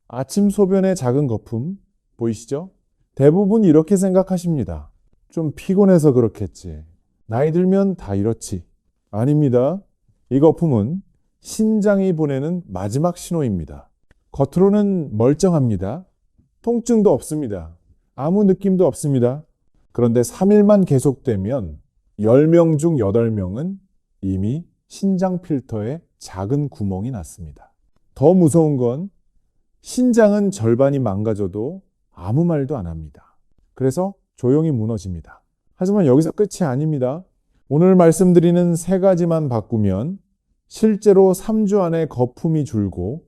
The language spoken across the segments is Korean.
아침 소변의 작은 거품 보이시죠? 대부분 이렇게 생각하십니다. 좀 피곤해서 그렇겠지. 나이 들면 다 이렇지. 아닙니다. 이 거품은 신장이 보내는 마지막 신호입니다. 겉으로는 멀쩡합니다. 통증도 없습니다. 아무 느낌도 없습니다. 그런데 3일만 계속되면 10명 중 8명은 이미 신장 필터에 작은 구멍이 났습니다. 더 무서운 건 신장은 절반이 망가져도 아무 말도 안 합니다. 그래서 조용히 무너집니다. 하지만 여기서 끝이 아닙니다. 오늘 말씀드리는 3가지만 바꾸면 실제로 3주 안에 거품이 줄고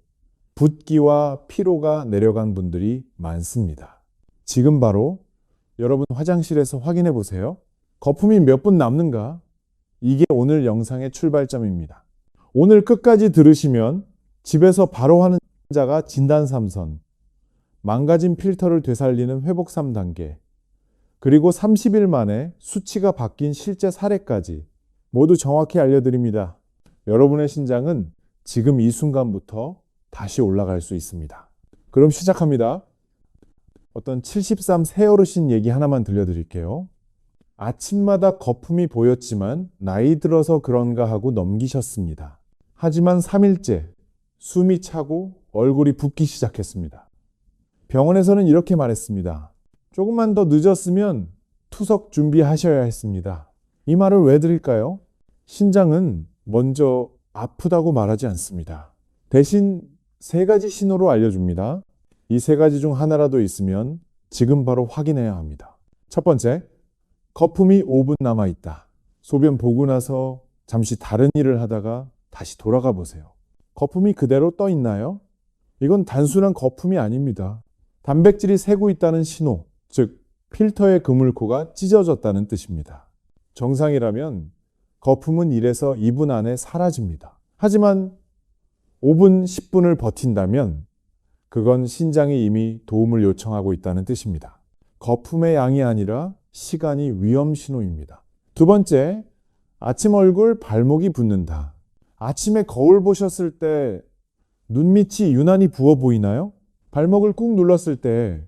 붓기와 피로가 내려간 분들이 많습니다. 지금 바로 여러분 화장실에서 확인해 보세요. 거품이 몇 분 남는가? 이게 오늘 영상의 출발점입니다. 오늘 끝까지 들으시면 집에서 바로 하는 자가 진단 3선, 망가진 필터를 되살리는 회복 3단계, 그리고 30일 만에 수치가 바뀐 실제 사례까지 모두 정확히 알려드립니다. 여러분의 신장은 지금 이 순간부터 다시 올라갈 수 있습니다. 그럼 시작합니다. 어떤 73 새 어르신 얘기 하나만 들려드릴게요. 아침마다 거품이 보였지만 나이 들어서 그런가 하고 넘기셨습니다. 하지만 3일째 숨이 차고 얼굴이 붓기 시작했습니다. 병원에서는 이렇게 말했습니다. 조금만 더 늦었으면 투석 준비하셔야 했습니다. 이 말을 왜 드릴까요? 신장은 먼저 아프다고 말하지 않습니다. 대신 3가지 신호로 알려줍니다. 이 3가지 중 하나라도 있으면 지금 바로 확인해야 합니다. 첫 번째, 거품이 5분 남아있다. 소변 보고 나서 잠시 다른 일을 하다가 다시 돌아가 보세요. 거품이 그대로 떠 있나요? 이건 단순한 거품이 아닙니다. 단백질이 새고 있다는 신호, 즉 필터의 그물코가 찢어졌다는 뜻입니다. 정상이라면 거품은 1에서 2분 안에 사라집니다. 하지만 5분, 10분을 버틴다면 그건 신장이 이미 도움을 요청하고 있다는 뜻입니다. 거품의 양이 아니라 시간이 위험 신호입니다. 두 번째, 아침 얼굴 발목이 붓는다. 아침에 거울 보셨을 때 눈밑이 유난히 부어 보이나요? 발목을 꾹 눌렀을 때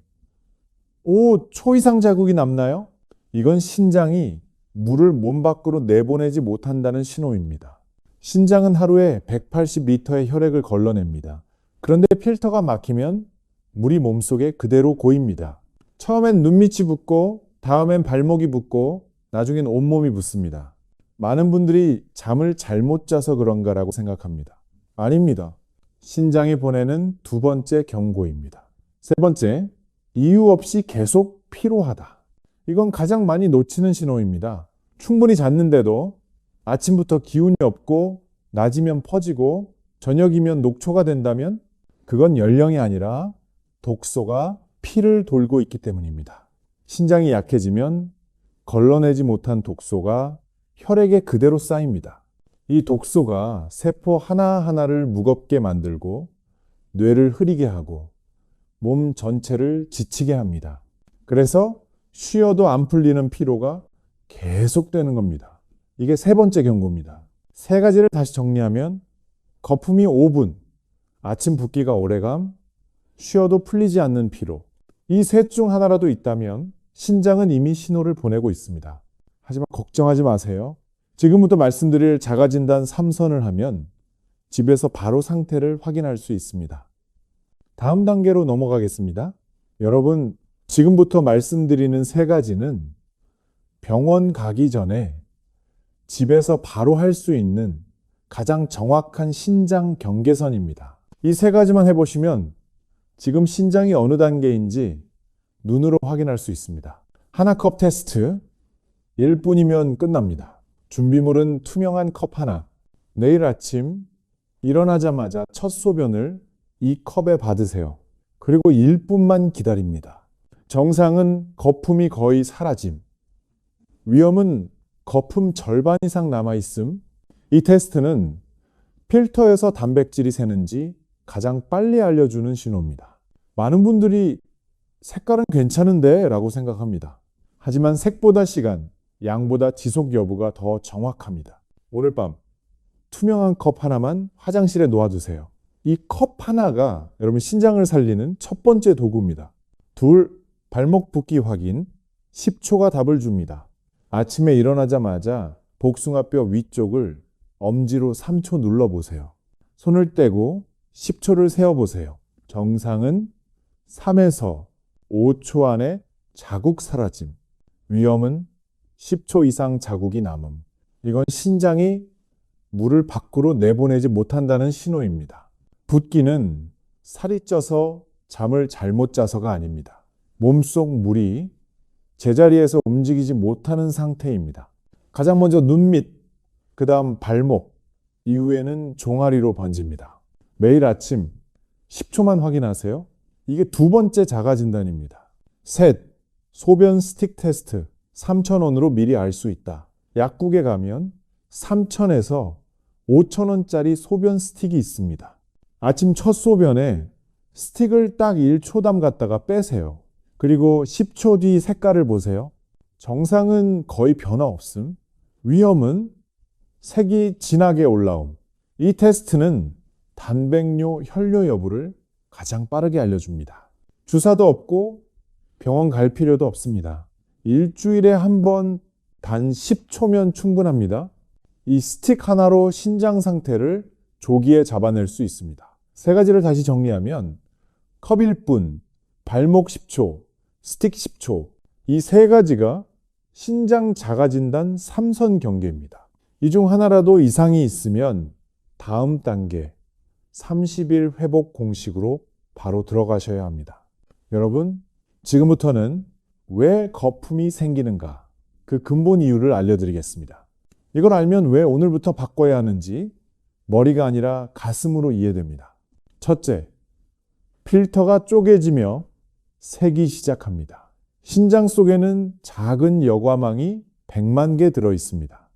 초이상 자국이 남나요? 이건 신장이 물을 몸 밖으로 내보내지 못한다는 신호입니다. 신장은 하루에 180리터의 혈액을 걸러냅니다. 그런데 필터가 막히면 물이 몸속에 그대로 고입니다. 처음엔 눈밑이 붓고 다음엔 발목이 붓고 나중엔 온몸이 붓습니다. 많은 분들이 잠을 잘못 자서 그런가라고 생각합니다. 아닙니다. 신장이 보내는 2번째 경고입니다. 3번째, 이유 없이 계속 피로하다. 이건 가장 많이 놓치는 신호입니다. 충분히 잤는데도 아침부터 기운이 없고 낮이면 퍼지고 저녁이면 녹초가 된다면 그건 연령이 아니라 독소가 피를 돌고 있기 때문입니다. 신장이 약해지면 걸러내지 못한 독소가 혈액에 그대로 쌓입니다. 이 독소가 세포 하나하나를 무겁게 만들고 뇌를 흐리게 하고 몸 전체를 지치게 합니다. 그래서 쉬어도 안 풀리는 피로가 계속되는 겁니다. 이게 3번째 경고입니다. 3가지를 다시 정리하면 거품이 5분, 아침 붓기가 오래감, 쉬어도 풀리지 않는 피로. 이 셋 중 하나라도 있다면 신장은 이미 신호를 보내고 있습니다. 하지만 걱정하지 마세요. 지금부터 말씀드릴 자가진단 3선을 하면 집에서 바로 상태를 확인할 수 있습니다. 다음 단계로 넘어가겠습니다. 여러분, 지금부터 말씀드리는 3가지는 병원 가기 전에 집에서 바로 할 수 있는 가장 정확한 신장 경계선입니다. 이 3가지만 해보시면 지금 신장이 어느 단계인지 눈으로 확인할 수 있습니다. 하나컵 테스트, 1분이면 끝납니다. 준비물은 투명한 컵 하나. 내일 아침 일어나자마자 첫 소변을 이 컵에 받으세요. 그리고 1분만 기다립니다. 정상은 거품이 거의 사라짐. 위험은 거품 절반 이상 남아있음. 이 테스트는 필터에서 단백질이 새는지 가장 빨리 알려주는 신호입니다. 많은 분들이 색깔은 괜찮은데 라고 생각합니다. 하지만 색보다 시간, 양보다 지속 여부가 더 정확합니다. 오늘 밤 투명한 컵 하나만 화장실에 놓아두세요. 이 컵 하나가 여러분 신장을 살리는 첫 번째 도구입니다. 둘, 발목 붓기 확인. 10초가 답을 줍니다. 아침에 일어나자마자 복숭아뼈 위쪽을 엄지로 3초 눌러보세요. 손을 떼고 10초를 세어보세요. 정상은 3에서 5초 안에 자국 사라짐. 위험은 10초 이상 자국이 남음. 이건 신장이 물을 밖으로 내보내지 못한다는 신호입니다. 붓기는 살이 쪄서 잠을 잘못 자서가 아닙니다. 몸속 물이 제자리에서 움직이지 못하는 상태입니다. 가장 먼저 눈 밑, 그 다음 발목, 이후에는 종아리로 번집니다. 매일 아침 10초만 확인하세요. 이게 두 번째 자가 진단입니다. 셋, 소변 스틱 테스트 3,000원으로 미리 알 수 있다. 약국에 가면 3,000에서 5,000원짜리 소변 스틱이 있습니다. 아침 첫 소변에 스틱을 딱 1초 담갔다가 빼세요. 그리고 10초 뒤 색깔을 보세요. 정상은 거의 변화 없음. 위험은 색이 진하게 올라옴. 이 테스트는 단백뇨 혈뇨 여부를 가장 빠르게 알려줍니다. 주사도 없고 병원 갈 필요도 없습니다. 일주일에 한 번 단 10초면 충분합니다. 이 스틱 하나로 신장 상태를 조기에 잡아낼 수 있습니다. 세 가지를 다시 정리하면 컵 1분, 발목 10초, 스틱 10초, 이 세 가지가 신장 자가 진단 3선 경계입니다. 이 중 하나라도 이상이 있으면 다음 단계 30일 회복 공식으로 바로 들어가셔야 합니다. 여러분, 지금부터는 왜 거품이 생기는가? 그 근본 이유를 알려드리겠습니다. 이걸 알면 왜 오늘부터 바꿔야 하는지 머리가 아니라 가슴으로 이해됩니다. 첫째, 필터가 쪼개지며 새기 시작합니다. 신장 속에는 작은 여과망이 100만 개 들어 있습니다.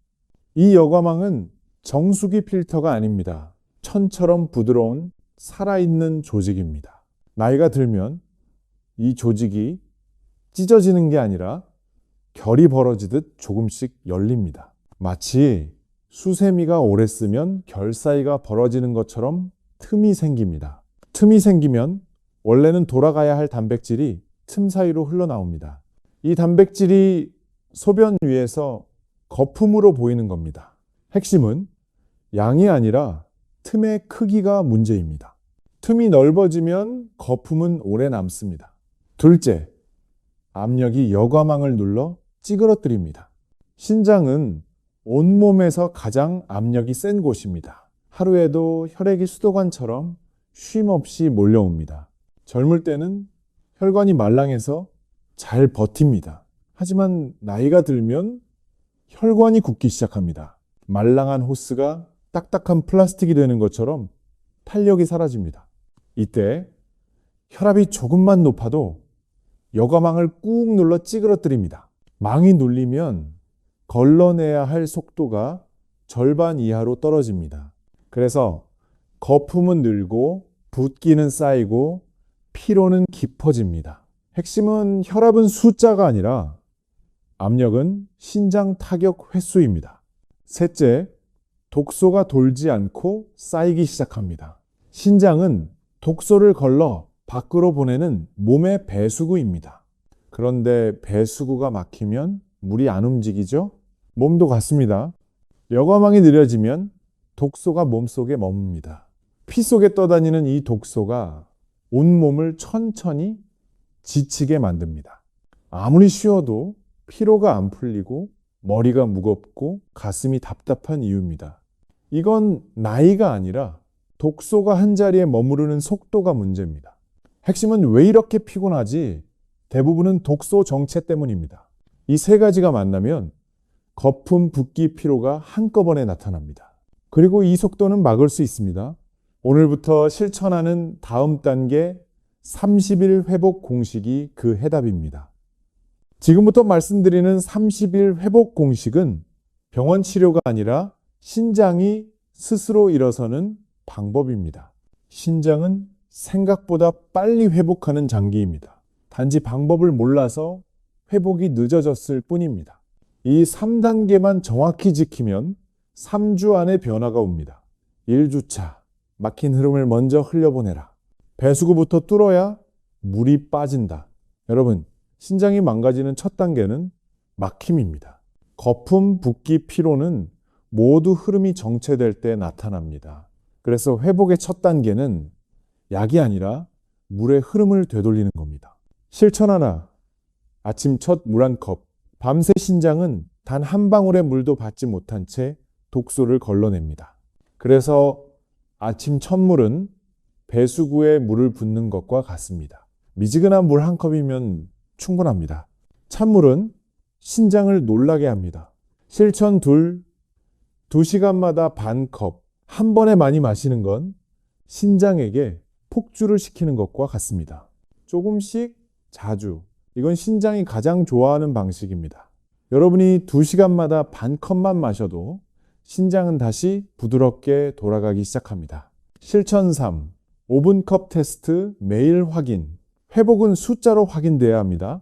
이 여과망은 정수기 필터가 아닙니다. 천처럼 부드러운 살아있는 조직입니다. 나이가 들면 이 조직이 찢어지는 게 아니라 결이 벌어지듯 조금씩 열립니다. 마치 수세미가 오래 쓰면 결 사이가 벌어지는 것처럼 틈이 생깁니다. 틈이 생기면 원래는 돌아가야 할 단백질이 틈 사이로 흘러나옵니다. 이 단백질이 소변 위에서 거품으로 보이는 겁니다. 핵심은 양이 아니라 틈의 크기가 문제입니다. 틈이 넓어지면 거품은 오래 남습니다. 둘째, 압력이 여과망을 눌러 찌그러뜨립니다. 신장은 온몸에서 가장 압력이 센 곳입니다. 하루에도 혈액이 수도관처럼 쉼없이 몰려옵니다. 젊을 때는 혈관이 말랑해서 잘 버팁니다. 하지만 나이가 들면 혈관이 굳기 시작합니다. 말랑한 호스가 딱딱한 플라스틱이 되는 것처럼 탄력이 사라집니다. 이때 혈압이 조금만 높아도 여과망을 꾹 눌러 찌그러뜨립니다. 망이 눌리면 걸러내야 할 속도가 절반 이하로 떨어집니다. 그래서 거품은 늘고 붓기는 쌓이고 피로는 깊어집니다. 핵심은 혈압은 숫자가 아니라 압력은 신장 타격 횟수입니다. 셋째, 독소가 돌지 않고 쌓이기 시작합니다. 신장은 독소를 걸러 밖으로 보내는 몸의 배수구입니다. 그런데 배수구가 막히면 물이 안 움직이죠? 몸도 같습니다. 여과망이 느려지면 독소가 몸속에 머뭅니다. 피 속에 떠다니는 이 독소가 온몸을 천천히 지치게 만듭니다. 아무리 쉬어도 피로가 안 풀리고 머리가 무겁고 가슴이 답답한 이유입니다. 이건 나이가 아니라 독소가 한자리에 머무르는 속도가 문제입니다. 핵심은 왜 이렇게 피곤하지? 대부분은 독소 정체 때문입니다. 이 세 가지가 만나면 거품, 붓기, 피로가 한꺼번에 나타납니다. 그리고 이 속도는 막을 수 있습니다. 오늘부터 실천하는 다음 단계 30일 회복 공식이 그 해답입니다. 지금부터 말씀드리는 30일 회복 공식은 병원 치료가 아니라 신장이 스스로 일어서는 방법입니다. 신장은 생각보다 빨리 회복하는 장기입니다. 단지 방법을 몰라서 회복이 늦어졌을 뿐입니다. 이 3단계만 정확히 지키면 3주 안에 변화가 옵니다. 1주차, 막힌 흐름을 먼저 흘려보내라. 배수구부터 뚫어야 물이 빠진다. 여러분, 신장이 망가지는 첫 단계는 막힘입니다. 거품, 붓기, 피로는 모두 흐름이 정체될 때 나타납니다. 그래서 회복의 첫 단계는 약이 아니라 물의 흐름을 되돌리는 겁니다. 실천 하나, 아침 첫 물 한 컵. 밤새 신장은 단 한 방울의 물도 받지 못한 채 독소를 걸러냅니다. 그래서 아침 첫 물은 배수구에 물을 붓는 것과 같습니다. 미지근한 물 한 컵이면 충분합니다. 찬물은 신장을 놀라게 합니다. 실천 둘, 2시간마다 반 컵, 한 번에 많이 마시는 건 신장에게 폭주를 시키는 것과 같습니다. 조금씩 자주, 이건 신장이 가장 좋아하는 방식입니다. 여러분이 2시간마다 반 컵만 마셔도 신장은 다시 부드럽게 돌아가기 시작합니다. 실천 3, 5분 컵 테스트 매일 확인. 회복은 숫자로 확인돼야 합니다.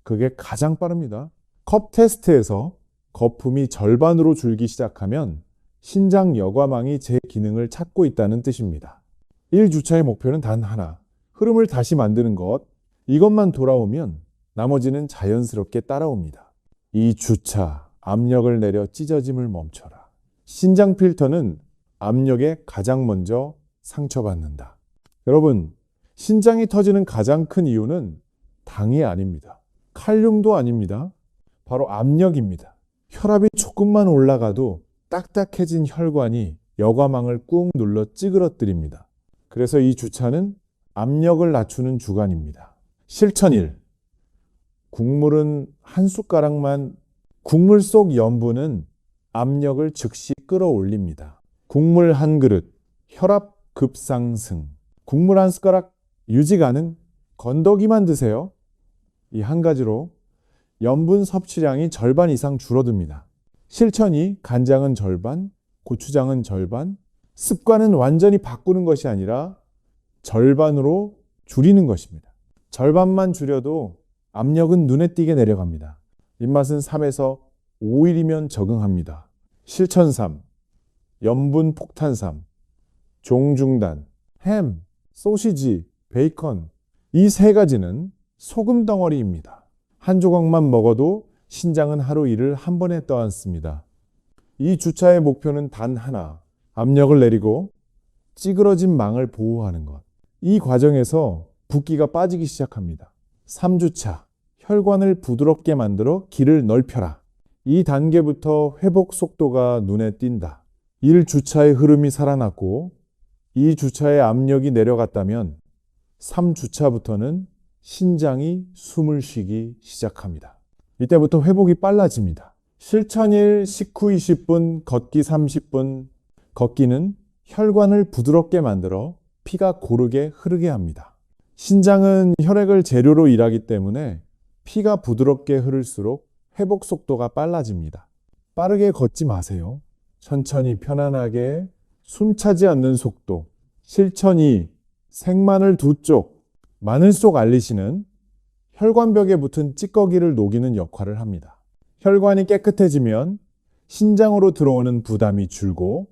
그게 가장 빠릅니다. 컵 테스트에서 거품이 절반으로 줄기 시작하면 신장 여과망이 제 기능을 찾고 있다는 뜻입니다. 1주차의 목표는 단 하나, 흐름을 다시 만드는 것. 이것만 돌아오면 나머지는 자연스럽게 따라옵니다. 2주차, 압력을 내려 찢어짐을 멈춰라. 신장 필터는 압력에 가장 먼저 상처받는다. 여러분, 신장이 터지는 가장 큰 이유는 당이 아닙니다. 칼륨도 아닙니다. 바로 압력입니다. 혈압이 조금만 올라가도 딱딱해진 혈관이 여과망을 꾹 눌러 찌그러뜨립니다. 그래서 이 주차는 압력을 낮추는 주간입니다. 실천 1. 국물은 한 숟가락만. 국물 속 염분은 압력을 즉시 끌어올립니다. 국물 한 그릇, 혈압 급상승. 국물 한 숟가락 유지 가능? 건더기만 드세요. 이 한 가지로 염분 섭취량이 절반 이상 줄어듭니다. 실천 2. 간장은 절반, 고추장은 절반. 습관은 완전히 바꾸는 것이 아니라 절반으로 줄이는 것입니다. 절반만 줄여도 압력은 눈에 띄게 내려갑니다. 입맛은 3에서 5일이면 적응합니다. 실천 3. 염분 폭탄3. 종중단, 햄, 소시지, 베이컨. 이 세 가지는 소금 덩어리입니다. 한 조각만 먹어도 신장은 하루 일을 한 번에 떠안습니다. 이 주차의 목표는 단 하나, 압력을 내리고 찌그러진 망을 보호하는 것. 이 과정에서 붓기가 빠지기 시작합니다. 3주차, 혈관을 부드럽게 만들어 길을 넓혀라. 이 단계부터 회복 속도가 눈에 띈다. 1주차의 흐름이 살아났고 2주차의 압력이 내려갔다면 3주차부터는 신장이 숨을 쉬기 시작합니다. 이때부터 회복이 빨라집니다. 실천 1, 식후 20분, 걷기 30분. 걷기는 혈관을 부드럽게 만들어 피가 고르게 흐르게 합니다. 신장은 혈액을 재료로 일하기 때문에 피가 부드럽게 흐를수록 회복 속도가 빨라집니다. 빠르게 걷지 마세요. 천천히 편안하게 숨 차지 않는 속도. 실천 2. 생마늘 2쪽. 마늘 속 알리신은 혈관벽에 붙은 찌꺼기를 녹이는 역할을 합니다. 혈관이 깨끗해지면 신장으로 들어오는 부담이 줄고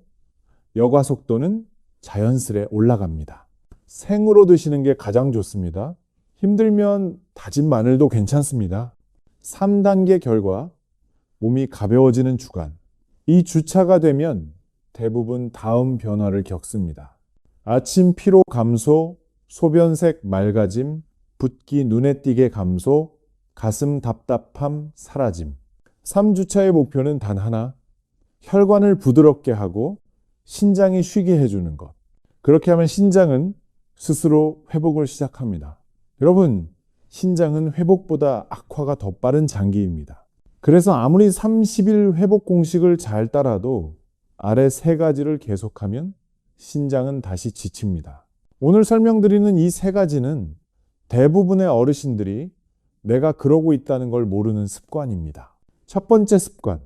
여과 속도는 자연스레 올라갑니다. 생으로 드시는 게 가장 좋습니다. 힘들면 다진 마늘도 괜찮습니다. 3단계 결과 몸이 가벼워지는 주간. 이 주차가 되면 대부분 다음 변화를 겪습니다. 아침 피로 감소, 소변색 맑아짐, 붓기 눈에 띄게 감소, 가슴 답답함 사라짐. 3주차의 목표는 단 하나, 혈관을 부드럽게 하고 신장이 쉬게 해주는 것. 그렇게 하면 신장은 스스로 회복을 시작합니다. 여러분, 신장은 회복보다 악화가 더 빠른 장기입니다. 그래서 아무리 30일 회복 공식을 잘 따라도 아래 세 가지를 계속하면 신장은 다시 지칩니다. 오늘 설명드리는 이 세 가지는 대부분의 어르신들이 내가 그러고 있다는 걸 모르는 습관입니다. 첫 번째 습관,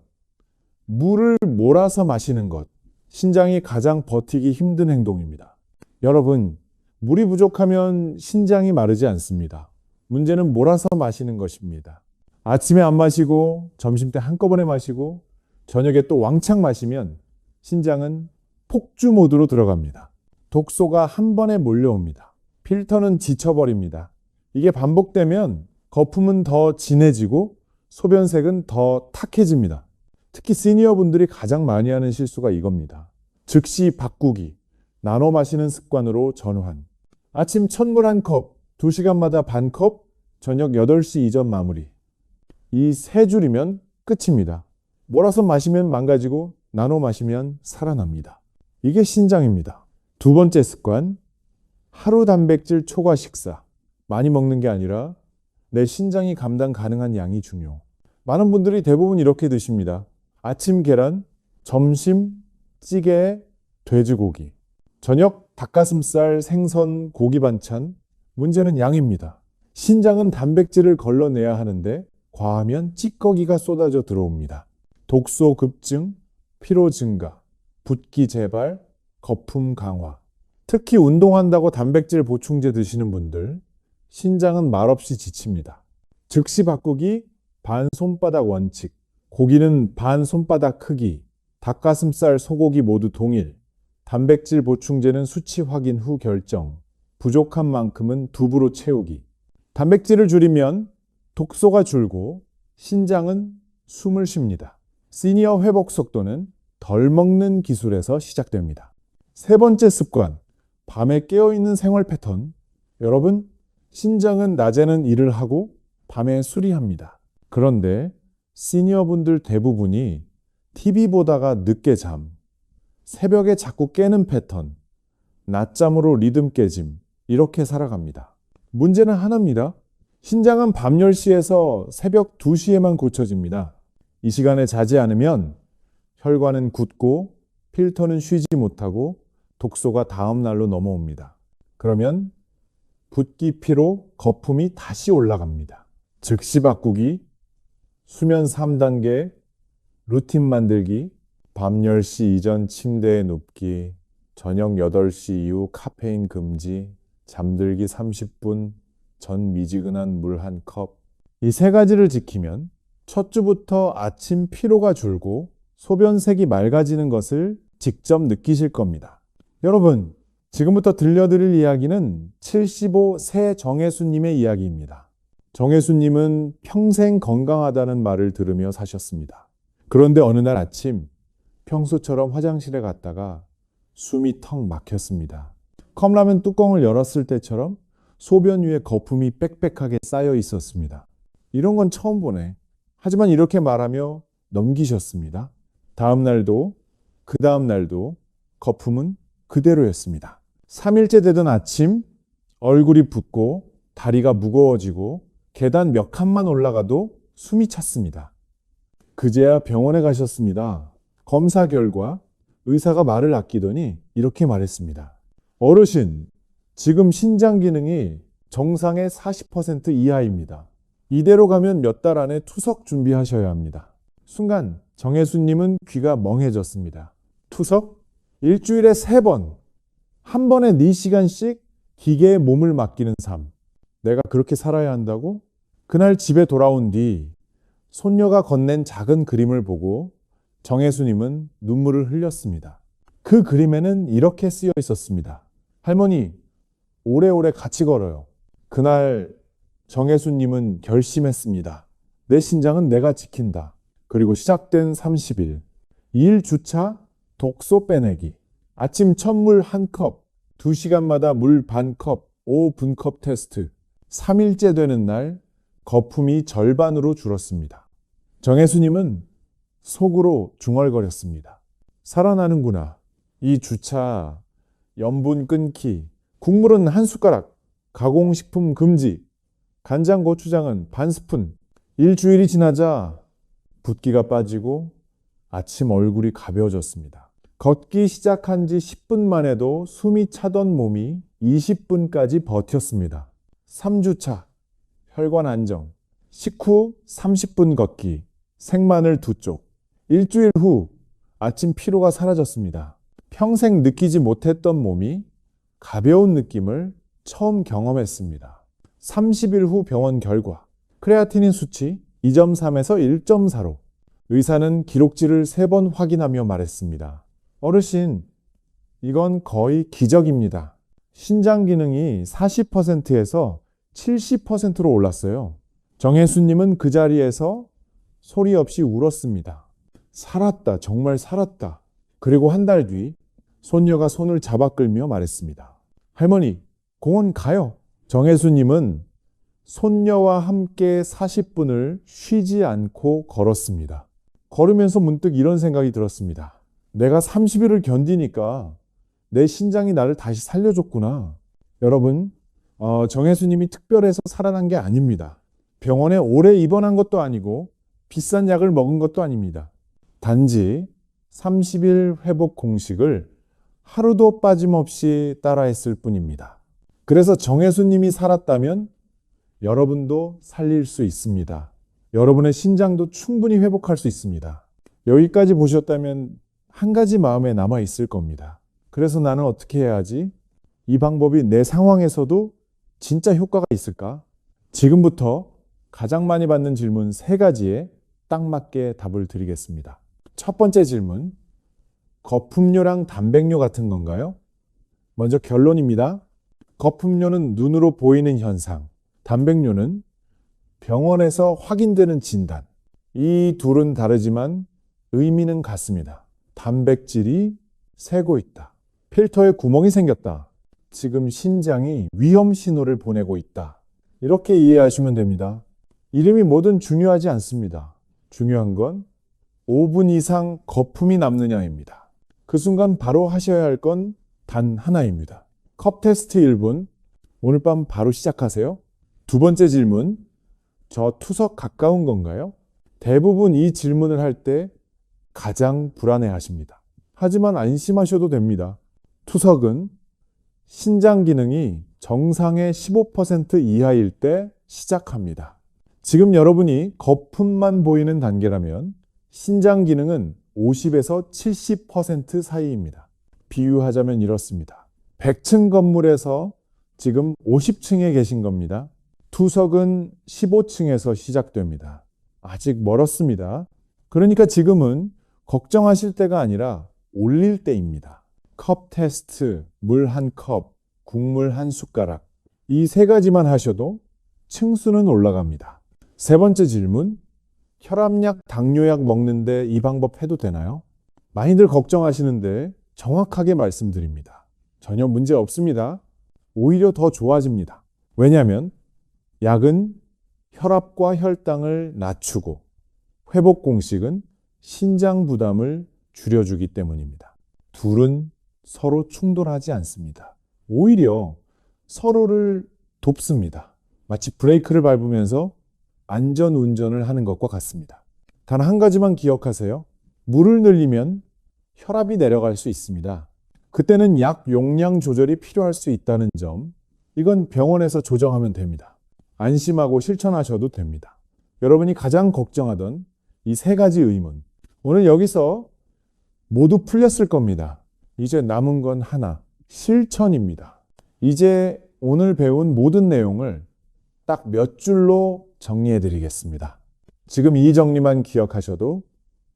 물을 몰아서 마시는 것. 신장이 가장 버티기 힘든 행동입니다. 여러분, 물이 부족하면 신장이 마르지 않습니다. 문제는 몰아서 마시는 것입니다. 아침에 안 마시고 점심때 한꺼번에 마시고 저녁에 또 왕창 마시면 신장은 폭주 모드로 들어갑니다. 독소가 한 번에 몰려옵니다. 필터는 지쳐버립니다. 이게 반복되면 거품은 더 진해지고 소변색은 더 탁해집니다. 특히 시니어 분들이 가장 많이 하는 실수가 이겁니다. 즉시 바꾸기, 나눠 마시는 습관으로 전환. 아침 첫물 한 컵, 2시간마다 반 컵, 저녁 8시 이전 마무리. 이 세 줄이면 끝입니다. 몰아서 마시면 망가지고 나눠 마시면 살아납니다. 이게 신장입니다. 두 번째 습관, 하루 단백질 초과 식사. 많이 먹는 게 아니라 내 신장이 감당 가능한 양이 중요. 많은 분들이 대부분 이렇게 드십니다. 아침 계란, 점심 찌개, 돼지고기, 저녁 닭가슴살, 생선, 고기 반찬. 문제는 양입니다. 신장은 단백질을 걸러내야 하는데 과하면 찌꺼기가 쏟아져 들어옵니다. 독소 급증, 피로 증가, 붓기 재발, 거품 강화. 특히 운동한다고 단백질 보충제 드시는 분들, 신장은 말없이 지칩니다. 즉시 바꾸기, 반 손바닥 원칙. 고기는 반 손바닥 크기, 닭가슴살, 소고기 모두 동일. 단백질 보충제는 수치 확인 후 결정. 부족한 만큼은 두부로 채우기. 단백질을 줄이면 독소가 줄고 신장은 숨을 쉽니다. 시니어 회복 속도는 덜 먹는 기술에서 시작됩니다. 세 번째 습관, 밤에 깨어있는 생활 패턴. 여러분, 신장은 낮에는 일을 하고 밤에 수리합니다. 그런데 시니어분들 대부분이 TV 보다가 늦게 잠, 새벽에 자꾸 깨는 패턴, 낮잠으로 리듬 깨짐, 이렇게 살아갑니다. 문제는 하나입니다. 신장은 밤 10시에서 새벽 2시에만 고쳐집니다. 이 시간에 자지 않으면 혈관은 굳고 필터는 쉬지 못하고 독소가 다음 날로 넘어옵니다. 그러면 붓기, 피로, 거품이 다시 올라갑니다. 즉시 바꾸기, 수면 3단계, 루틴 만들기, 밤 10시 이전 침대에 눕기, 저녁 8시 이후 카페인 금지, 잠들기 30분 전 미지근한 물 한 컵. 이 세 가지를 지키면 첫 주부터 아침 피로가 줄고 소변색이 맑아지는 것을 직접 느끼실 겁니다. 여러분, 지금부터 들려드릴 이야기는 75세 정혜수님의 이야기입니다. 정혜수님은 평생 건강하다는 말을 들으며 사셨습니다. 그런데 어느 날 아침 평소처럼 화장실에 갔다가 숨이 턱 막혔습니다. 컵라면 뚜껑을 열었을 때처럼 소변 위에 거품이 빽빽하게 쌓여 있었습니다. 이런 건 처음 보네. 하지만 이렇게 말하며 넘기셨습니다. 다음 날도 그 다음 날도 거품은 그대로였습니다. 3일째 되던 아침 얼굴이 붓고 다리가 무거워지고 계단 몇 칸만 올라가도 숨이 찼습니다. 그제야 병원에 가셨습니다. 검사 결과 의사가 말을 아끼더니 이렇게 말했습니다. 어르신, 지금 신장 기능이 정상의 40% 이하입니다. 이대로 가면 몇 달 안에 투석 준비하셔야 합니다. 순간 정혜수님은 귀가 멍해졌습니다. 투석? 일주일에 3번, 한 번에 4시간씩 기계에 몸을 맡기는 삶. 내가 그렇게 살아야 한다고? 그날 집에 돌아온 뒤 손녀가 건넨 작은 그림을 보고 정혜수님은 눈물을 흘렸습니다. 그 그림에는 이렇게 쓰여 있었습니다. 할머니, 오래오래 같이 걸어요. 그날 정혜수님은 결심했습니다. 내 신장은 내가 지킨다. 그리고 시작된 30일. 2일 주차, 독소 빼내기. 아침 첫물 한 컵, 2시간마다 물 반 컵, 5분컵 테스트. 3일째 되는 날 거품이 절반으로 줄었습니다. 정혜수님은 속으로 중얼거렸습니다. 살아나는구나. 이 주차, 염분 끊기, 국물은 한 숟가락, 가공식품 금지, 간장 고추장은 반 스푼. 일주일이 지나자 붓기가 빠지고 아침 얼굴이 가벼워졌습니다. 걷기 시작한 지 10분만 해도 숨이 차던 몸이 20분까지 버텼습니다. 3주차, 혈관 안정, 식후 30분 걷기, 생마늘 2쪽. 일주일 후 아침 피로가 사라졌습니다. 평생 느끼지 못했던 몸이 가벼운 느낌을 처음 경험했습니다. 30일 후 병원 결과, 크레아티닌 수치 2.3에서 1.4로 의사는 기록지를 3번 확인하며 말했습니다. 어르신, 이건 거의 기적입니다. 신장 기능이 40%에서 70%로 올랐어요. 정혜수님은 그 자리에서 소리 없이 울었습니다. 살았다, 정말 살았다. 그리고 한 달 뒤 손녀가 손을 잡아 끌며 말했습니다. 할머니, 공원 가요. 정혜수님은 손녀와 함께 40분을 쉬지 않고 걸었습니다. 걸으면서 문득 이런 생각이 들었습니다. 내가 30일을 견디니까 내 신장이 나를 다시 살려줬구나. 여러분, 정혜수님이 특별해서 살아난 게 아닙니다. 병원에 오래 입원한 것도 아니고 비싼 약을 먹은 것도 아닙니다. 단지 30일 회복 공식을 하루도 빠짐없이 따라했을 뿐입니다. 그래서 정혜수님이 살았다면 여러분도 살릴 수 있습니다. 여러분의 신장도 충분히 회복할 수 있습니다. 여기까지 보셨다면 한 가지 마음에 남아 있을 겁니다. 그래서 나는 어떻게 해야 하지? 이 방법이 내 상황에서도 진짜 효과가 있을까? 지금부터 가장 많이 받는 질문 3가지에 딱 맞게 답을 드리겠습니다. 첫 번째 질문, 거품료랑 단백뇨 같은 건가요? 먼저 결론입니다. 거품료는 눈으로 보이는 현상, 단백뇨는 병원에서 확인되는 진단. 이 둘은 다르지만 의미는 같습니다. 단백질이 새고 있다. 필터에 구멍이 생겼다. 지금 신장이 위험 신호를 보내고 있다. 이렇게 이해하시면 됩니다. 이름이 뭐든 중요하지 않습니다. 중요한 건 5분 이상 거품이 남느냐입니다. 그 순간 바로 하셔야 할 건 단 하나입니다. 컵 테스트 1분. 오늘 밤 바로 시작하세요. 두 번째 질문. 저 투석 가까운 건가요? 대부분 이 질문을 할 때 가장 불안해 하십니다. 하지만 안심하셔도 됩니다. 투석은 신장 기능이 정상의 15% 이하일 때 시작합니다. 지금 여러분이 거품만 보이는 단계라면 신장 기능은 50에서 70% 사이입니다. 비유하자면 이렇습니다. 100층 건물에서 지금 50층에 계신 겁니다. 투석은 15층에서 시작됩니다. 아직 멀었습니다. 그러니까 지금은 걱정하실 때가 아니라 올릴 때입니다. 컵 테스트, 물 한 컵, 국물 한 숟가락. 이 3가지만 하셔도 층수는 올라갑니다. 세 번째 질문. 혈압약, 당뇨약 먹는데 이 방법 해도 되나요? 많이들 걱정하시는데 정확하게 말씀드립니다. 전혀 문제 없습니다. 오히려 더 좋아집니다. 왜냐하면 약은 혈압과 혈당을 낮추고 회복 공식은 신장 부담을 줄여주기 때문입니다. 둘은 서로 충돌하지 않습니다. 오히려 서로를 돕습니다. 마치 브레이크를 밟으면서 안전 운전을 하는 것과 같습니다. 단 한 가지만 기억하세요. 물을 늘리면 혈압이 내려갈 수 있습니다. 그때는 약 용량 조절이 필요할 수 있다는 점, 이건 병원에서 조정하면 됩니다. 안심하고 실천하셔도 됩니다. 여러분이 가장 걱정하던 이 3가지 의문, 오늘 여기서 모두 풀렸을 겁니다. 이제 남은 건 하나, 실천입니다. 이제 오늘 배운 모든 내용을 딱 몇 줄로 정리해 드리겠습니다. 지금 이 정리만 기억하셔도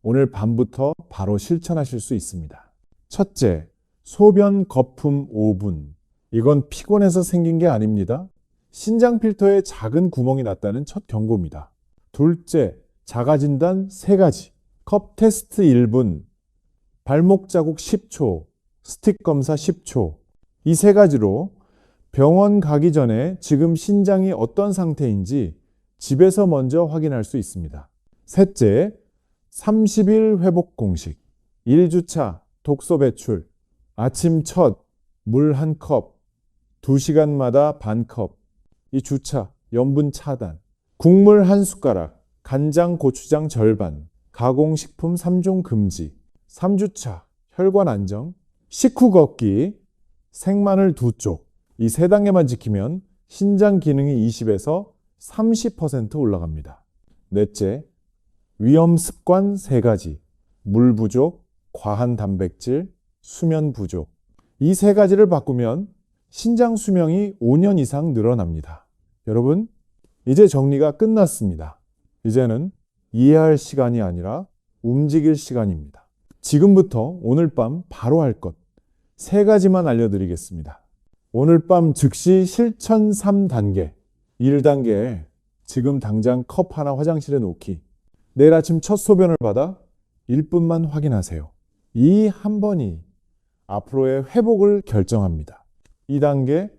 오늘 밤부터 바로 실천하실 수 있습니다. 첫째, 소변 거품 5분. 이건 피곤해서 생긴 게 아닙니다. 신장 필터에 작은 구멍이 났다는 첫 경고입니다. 둘째, 자가진단 3가지. 컵 테스트 1분, 발목 자국 10초, 스틱 검사 10초. 이 3가지로 병원 가기 전에 지금 신장이 어떤 상태인지 집에서 먼저 확인할 수 있습니다. 셋째, 30일 회복 공식. 1주차 독소 배출, 아침 첫 물 한 컵, 2시간마다 반 컵. 이 주차 염분 차단, 국물 한 숟가락, 간장 고추장 절반, 가공식품 3종 금지. 3주차 혈관 안정, 식후 걷기, 생마늘 2쪽. 이 3단계만 지키면 신장 기능이 20에서 30% 올라갑니다. 넷째, 위험 습관 3가지. 물 부족, 과한 단백질, 수면 부족. 이 3가지를 바꾸면 신장 수명이 5년 이상 늘어납니다. 여러분, 이제 정리가 끝났습니다. 이제는 이해할 시간이 아니라 움직일 시간입니다. 지금부터 오늘 밤 바로 할 것, 세 가지만 알려드리겠습니다. 오늘 밤 즉시 실천 3단계. 1단계, 지금 당장 컵 하나 화장실에 놓기. 내일 아침 첫 소변을 받아 1분만 확인하세요. 이 한 번이 앞으로의 회복을 결정합니다. 2단계,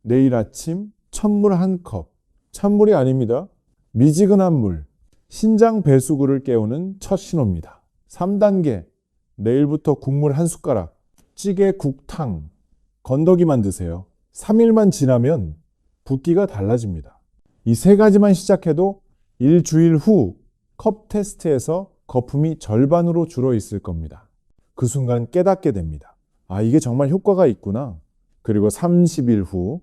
내일 아침 찬물 한 컵. 찬물이 아닙니다. 미지근한 물. 신장 배수구를 깨우는 첫 신호입니다. 3단계, 내일부터 국물 한 숟가락. 찌개, 국, 탕. 건더기만 드세요. 3일만 지나면 붓기가 달라집니다. 이 세 가지만 시작해도 일주일 후 컵 테스트에서 거품이 절반으로 줄어 있을 겁니다. 그 순간 깨닫게 됩니다. 아, 이게 정말 효과가 있구나. 그리고 30일 후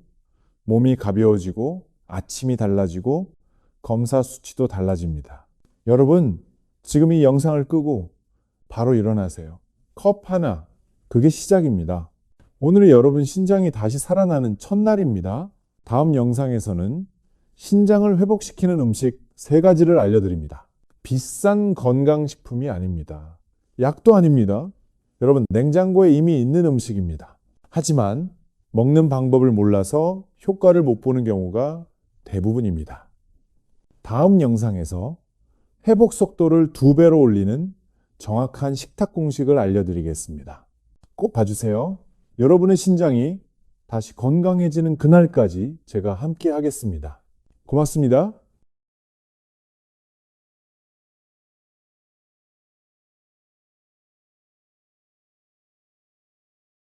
몸이 가벼워지고 아침이 달라지고 검사 수치도 달라집니다. 여러분, 지금 이 영상을 끄고 바로 일어나세요. 컵 하나, 그게 시작입니다. 오늘이 여러분 신장이 다시 살아나는 첫날입니다. 다음 영상에서는 신장을 회복시키는 음식 3가지를 알려드립니다. 비싼 건강식품이 아닙니다. 약도 아닙니다. 여러분, 냉장고에 이미 있는 음식입니다. 하지만 먹는 방법을 몰라서 효과를 못 보는 경우가 대부분입니다. 다음 영상에서 회복 속도를 2배로 올리는 정확한 식탁 공식을 알려드리겠습니다. 꼭 봐주세요. 여러분의 신장이 다시 건강해지는 그날까지 제가 함께 하겠습니다. 고맙습니다.